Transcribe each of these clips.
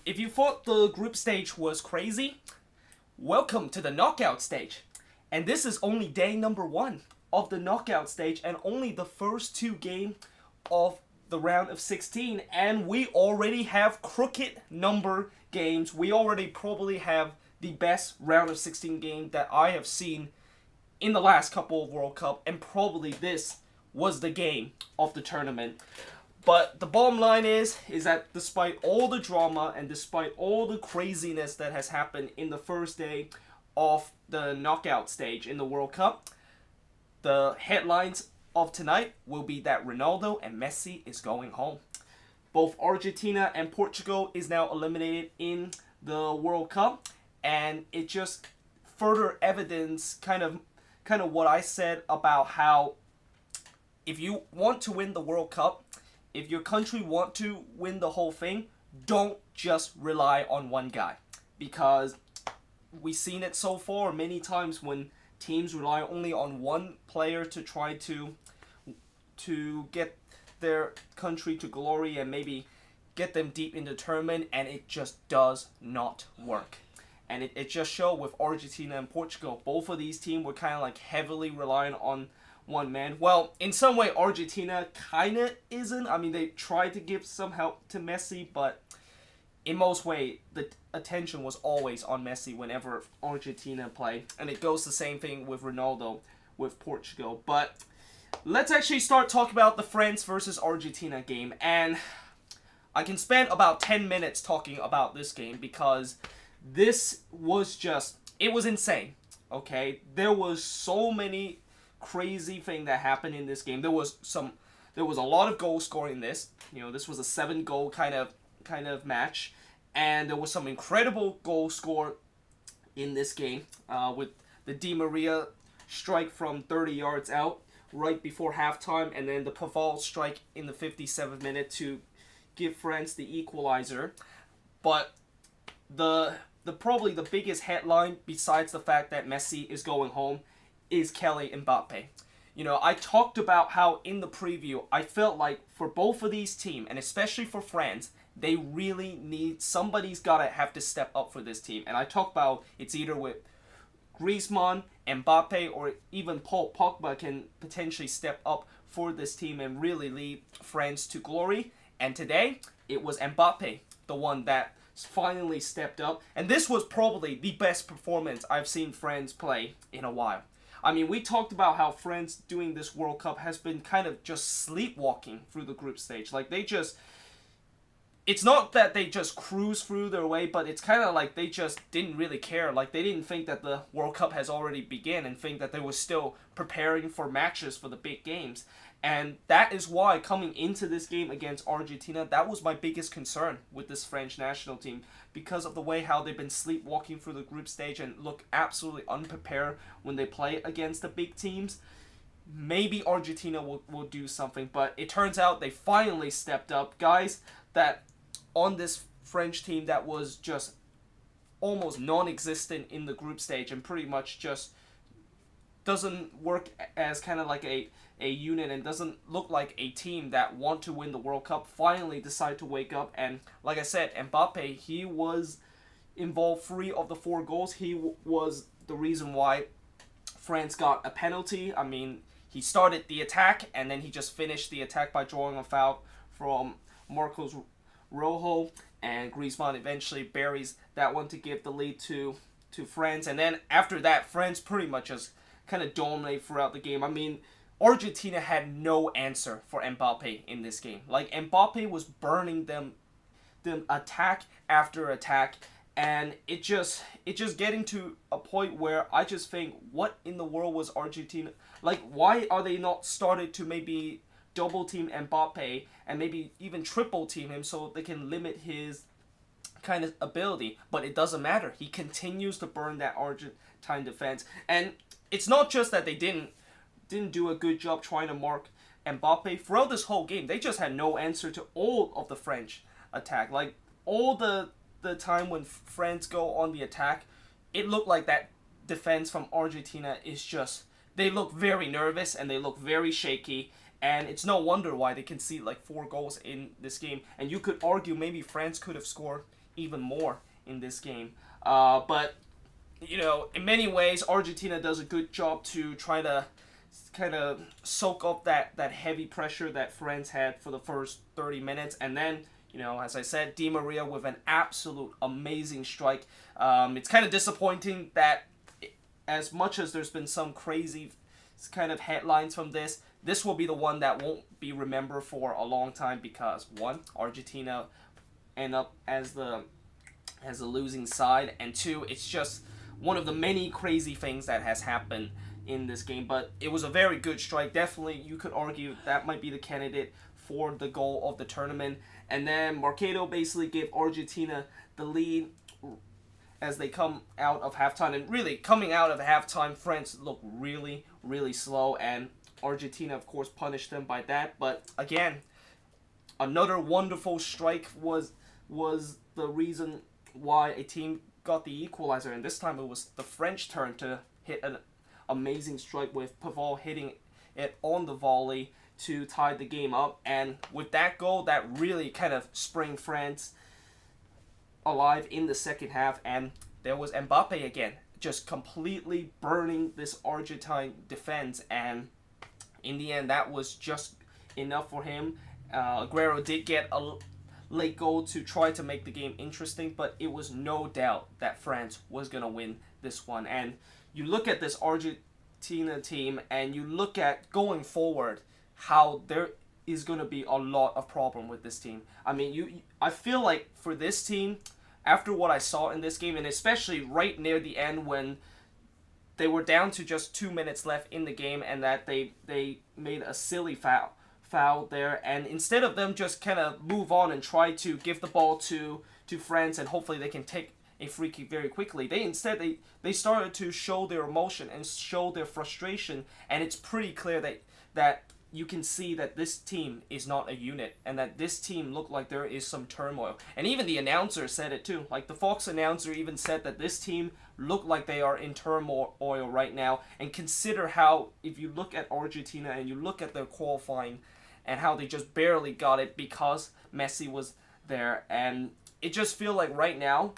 if you thought the group stage was crazy, welcome to the knockout stage. And this is only day number 1 of the knockout stage and only the first 2 games of the round of 16. And we already have crooked number games. We already probably have the best round of 16 game that I have seen in the last couple of World Cup. And probably this was the game of the tournament. But the bottom line is that despite all the drama and despite all the craziness that has happened in the first day of the knockout stage in the World Cup, the headlines of tonight will be that Ronaldo and Messi is going home. Both Argentina and Portugal is now eliminated in the World Cup, and it just further evidence kind of what I said about how if you want to win the World Cup, if your country want to win the whole thing, don't just rely on one guy. Because we've seen it so far many times when teams rely only on one player to try to get their country to glory and maybe get them deep in the tournament, and it just does not work. And it just showed with Argentina and Portugal. Both of these teams were kind of like heavily relying on one man. Well, in some way, Argentina kind of isn't. I mean, they tried to give some help to Messi, but in most way, the attention was always on Messi whenever Argentina play. And it goes the same thing with Ronaldo with Portugal. But let's actually start talking about the France versus Argentina game. And I can spend about 10 minutes talking about this game because this was just, it was insane. Okay? There was so many crazy thing that happened in this game. There was a lot of goal scoring in this. You know, this was a 7-goal kind of match, and there was some incredible goal score in this game with the Di Maria strike from 30 yards out right before halftime, and then the Portgual strike in the 57th minute to give France the equalizer. But the probably the biggest headline, besides the fact that Messi is going home, is Kylian Mbappe. You know, I talked about how in the preview, I felt like for both of these teams, and especially for France, they really need, somebody's got to have to step up for this team. And I talked about it's either with Griezmann, Mbappe, or even Paul Pogba can potentially step up for this team and really lead France to glory. And today, it was Mbappe, the one that finally stepped up. And this was probably the best performance I've seen France play in a while. I mean, we talked about how France doing this World Cup has been kind of just sleepwalking through the group stage. Like, it's not that they just cruise through their way, but it's kind of like they just didn't really care. Like, they didn't think that the World Cup has already begun and think that they were still preparing for matches for the big games. And that is why coming into this game against Argentina, that was my biggest concern with this French national team, because of the way how they've been sleepwalking through the group stage and look absolutely unprepared when they play against the big teams. Maybe Argentina will do something, but it turns out they finally stepped up. Guys, that on this French team that was just almost non-existent in the group stage and pretty much just doesn't work as kind of like a unit and doesn't look like a team that want to win the World Cup, finally decide to wake up. And like I said, Mbappe, he was involved 3 of the 4 goals. He was the reason why France got a penalty. I mean, he started the attack and then he just finished the attack by drawing a foul from Marcos Rojo, and Griezmann eventually buries that one to give the lead to France. And then after that, France pretty much just kind of dominated throughout the game. I mean, Argentina had no answer for Mbappe in this game. Like, Mbappe was burning them attack after attack, and it just getting to a point where I just think, what in the world was Argentina, like, why are they not started to maybe double team Mbappe and maybe even triple team him so they can limit his kind of ability? But it doesn't matter. He continues to burn that Argentine defense, and it's not just that they didn't do a good job trying to mark Mbappe. Throughout this whole game, they just had no answer to all of the French attack. Like, all the time when France go on the attack, it looked like that defense from Argentina is just, they look very nervous and they look very shaky. And it's no wonder why they concede like 4 goals in this game. And you could argue maybe France could have scored even more in this game. But in many ways, Argentina does a good job to try to kind of soak up that heavy pressure that France had for the first 30 minutes. And then, as I said, Di Maria with an absolute amazing strike. It's kind of disappointing that as much as there's been some crazy kind of headlines from this will be the one that won't be remembered for a long time because, one, Argentina end up as the losing side, and two, it's just one of the many crazy things that has happened in this game. But it was a very good strike. Definitely, you could argue that might be the candidate for the goal of the tournament. And then Marquedo basically gave Argentina the lead as they come out of halftime. And really, coming out of halftime, France looked really, really slow, and Argentina, of course, punished them by that. But again, another wonderful strike was the reason why a team got the equalizer, and this time it was the French turn to hit an amazing strike with Pavard hitting it on the volley to tie the game up. And with that goal, that really kind of sprang France alive in the second half. And there was Mbappe again, just completely burning this Argentine defense, and in the end that was just enough for him. Aguero did get a late goal to try to make the game interesting, but it was no doubt that France was going to win this one. And you look at this Argentina team and you look at going forward how there is going to be a lot of problem with this team. I mean, I feel like for this team, after what I saw in this game, and especially right near the end when they were down to just 2 minutes left in the game, and that they made a silly foul there, and instead of them just kind of move on and try to give the ball to France and hopefully they can take a free kick very quickly, they started to show their emotion and show their frustration, and it's pretty clear that you can see that this team is not a unit, and that this team looked like there is some turmoil. And even the announcer said it too. Like the Fox announcer even said that this team look like they are in turmoil right now. And consider how, if you look at Argentina and you look at their qualifying and how they just barely got it because Messi was there. And it just feel like right now,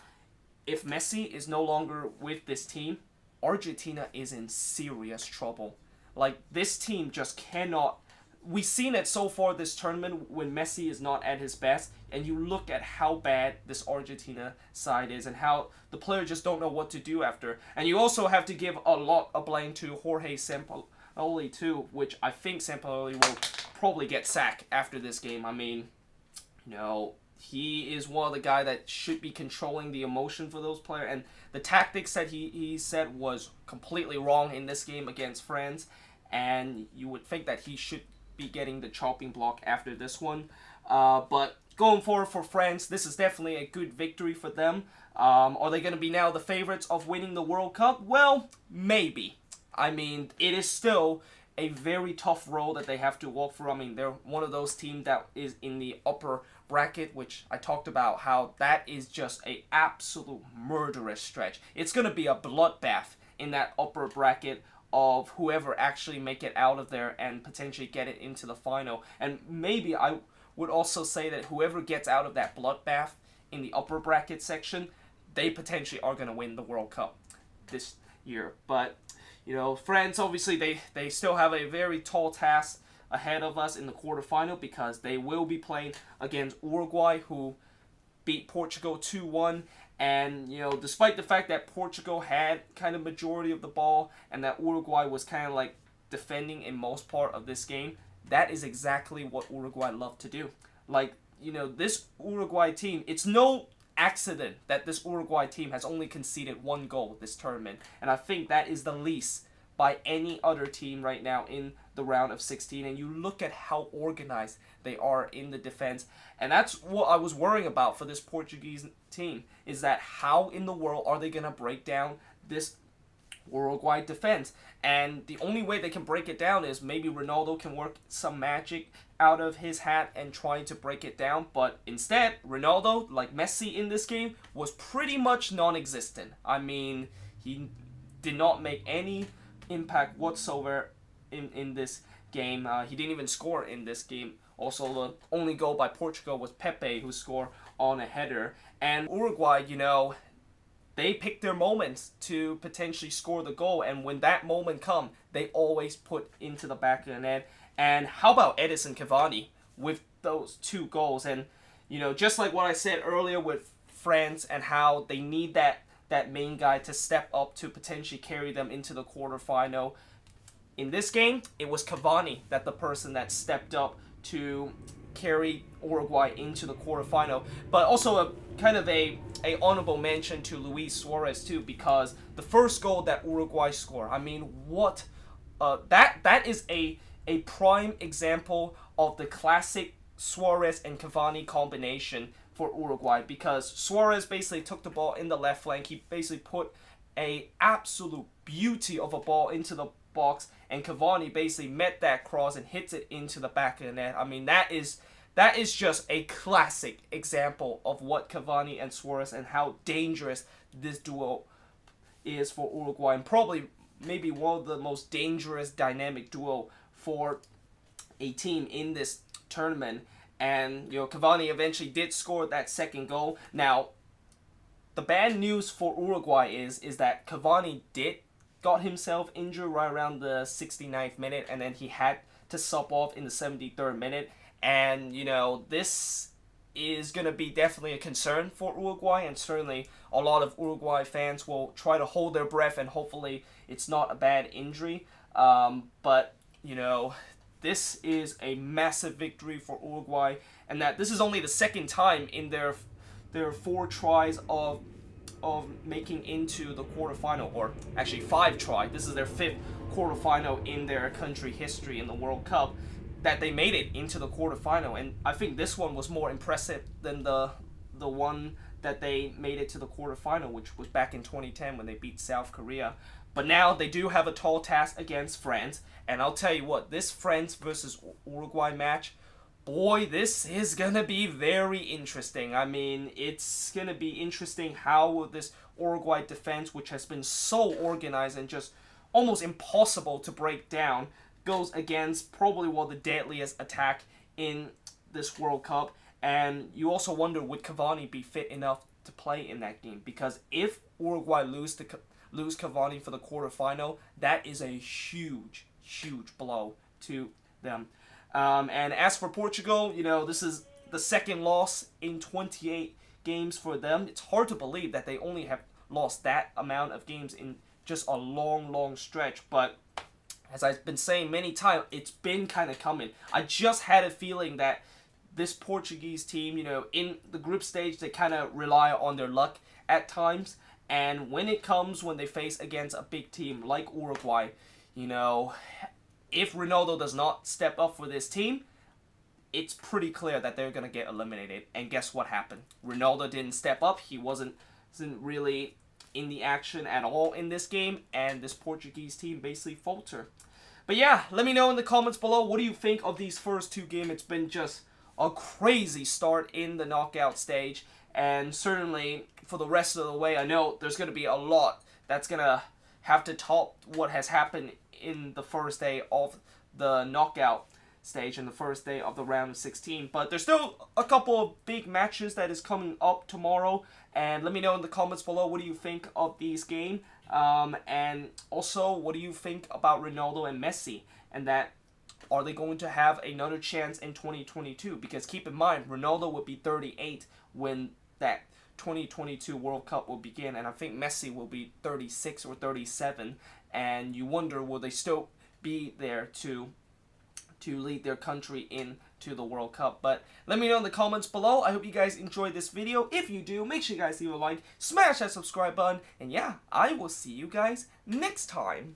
if Messi is no longer with this team, Argentina is in serious trouble. Like, this team just cannot... We've seen it so far this tournament when Messi is not at his best, and you look at how bad this Argentina side is and how the players just don't know what to do after. And you also have to give a lot of blame to Jorge Sampaoli too, which I think Sampaoli will probably get sacked after this game. I mean, he is one of the guys that should be controlling the emotion for those players, and the tactics that he said was completely wrong in this game against France, and you would think that he should be getting the chopping block after this one. But going forward for France, this is definitely a good victory for them. Are they going to be now the favorites of winning the World Cup? Well, maybe. I mean, it is still a very tough road that they have to walk through. I mean, they're one of those teams that is in the upper bracket, which I talked about how that is just a absolute murderous stretch. It's going to be a bloodbath in that upper bracket of whoever actually make it out of there and potentially get it into the final. And maybe I would also say that whoever gets out of that bloodbath in the upper bracket section, they potentially are going to win the World Cup this year. But, France, obviously, they still have a very tall task ahead of us in the quarterfinal because they will be playing against Uruguay, who beat Portugal 2-1. And, despite the fact that Portugal had kind of majority of the ball and that Uruguay was kind of like defending in most part of this game, that is exactly what Uruguay love to do. Like, this Uruguay team, it's no accident that this Uruguay team has only conceded 1 goal this tournament. And I think that is the least by any other team right now in the round of 16. And you look at how organized they are in the defense. And that's what I was worrying about for this Portuguese team, is that how in the world are they going to break down this Uruguay defense? And the only way they can break it down is maybe Ronaldo can work some magic out of his hat and try to break it down. But instead, Ronaldo, like Messi in this game, was pretty much non-existent. I mean, he did not make any impact whatsoever in this game. He didn't even score in this game. Also, the only goal by Portugal was Pepe, who scored on a header. And Uruguay, you know, they pick their moments to potentially score the goal, and when that moment comes, they always put into the back of the net. And how about Edison Cavani with those 2 goals? And, you know, just like what I said earlier with France and how they need that main guy to step up to potentially carry them into the quarterfinal. In this game, it was Cavani the person that stepped up to carry Uruguay into the quarterfinal. But also a kind of a honorable mention to Luis Suarez too, because the first goal that Uruguay scored, I mean, what that is a prime example of the classic Suarez and Cavani combination for Uruguay, because Suarez basically took the ball in the left flank. He basically put a absolute beauty of a ball into the box, and Cavani basically met that cross and hits it into the back of the net. I mean, that is just a classic example of what Cavani and Suarez and how dangerous this duo is for Uruguay, and probably maybe one of the most dangerous dynamic duo for a team in this tournament. And, you know, Cavani eventually did score that second goal. Now, the bad news for Uruguay is that Cavani got himself injured right around the 69th minute, and then he had to sub off in the 73rd minute. And, you know, this is going to be definitely a concern for Uruguay, and certainly a lot of Uruguay fans will try to hold their breath, and hopefully it's not a bad injury. But, you know, this is a massive victory for Uruguay, and that this is only the second time in their 4 tries of making into the quarterfinal, or actually 5 tries. This is their 5th quarterfinal in their country history in the World Cup, that they made it into the quarterfinal. And I think this one was more impressive than the one that they made it to the quarterfinal, which was back in 2010 when they beat South Korea. But now they do have a tall task against France, and I'll tell you what, this France versus Uruguay match, boy, this is gonna be very interesting. I mean, it's gonna be interesting how this Uruguay defense, which has been so organized and just almost impossible to break down, goes against probably one of the deadliest attack in this World Cup. And you also wonder, would Cavani be fit enough to play in that game? Because if Uruguay lose Cavani for the quarterfinal, that is a huge blow to them. And as for Portugal, you know, this is the second loss in 28 games for them. It's hard to believe that they only have lost that amount of games in just a long stretch. But as I've been saying many times, it's been kind of coming. I just had a feeling that this Portuguese team, you know, in the group stage, they kind of rely on their luck at times. And when they face against a big team like Uruguay, you know, if Ronaldo does not step up for this team, it's pretty clear that they're going to get eliminated. And guess what happened? Ronaldo didn't step up. He wasn't really in the action at all in this game, and this Portuguese team basically faltered. But yeah, let me know in the comments below, what do you think of these first 2 games? It's been just a crazy start in the knockout stage, and certainly for the rest of the way, I know there's going to be a lot that's going to have to top what has happened in the first day of the knockout stage and the first day of the round of 16. But there's still a couple of big matches that is coming up tomorrow, and let me know in the comments below, what do you think of these games, and also what do you think about Ronaldo and Messi, and that are they going to have another chance in 2022? Because keep in mind, Ronaldo will be 38 when that 2022 World Cup will begin, and I think Messi will be 36 or 37, and you wonder, will they still be there to lead their country into the World Cup? But let me know in the comments below. I hope you guys enjoyed this video. If you do, make sure you guys leave a like, smash that subscribe button, and yeah, I will see you guys next time.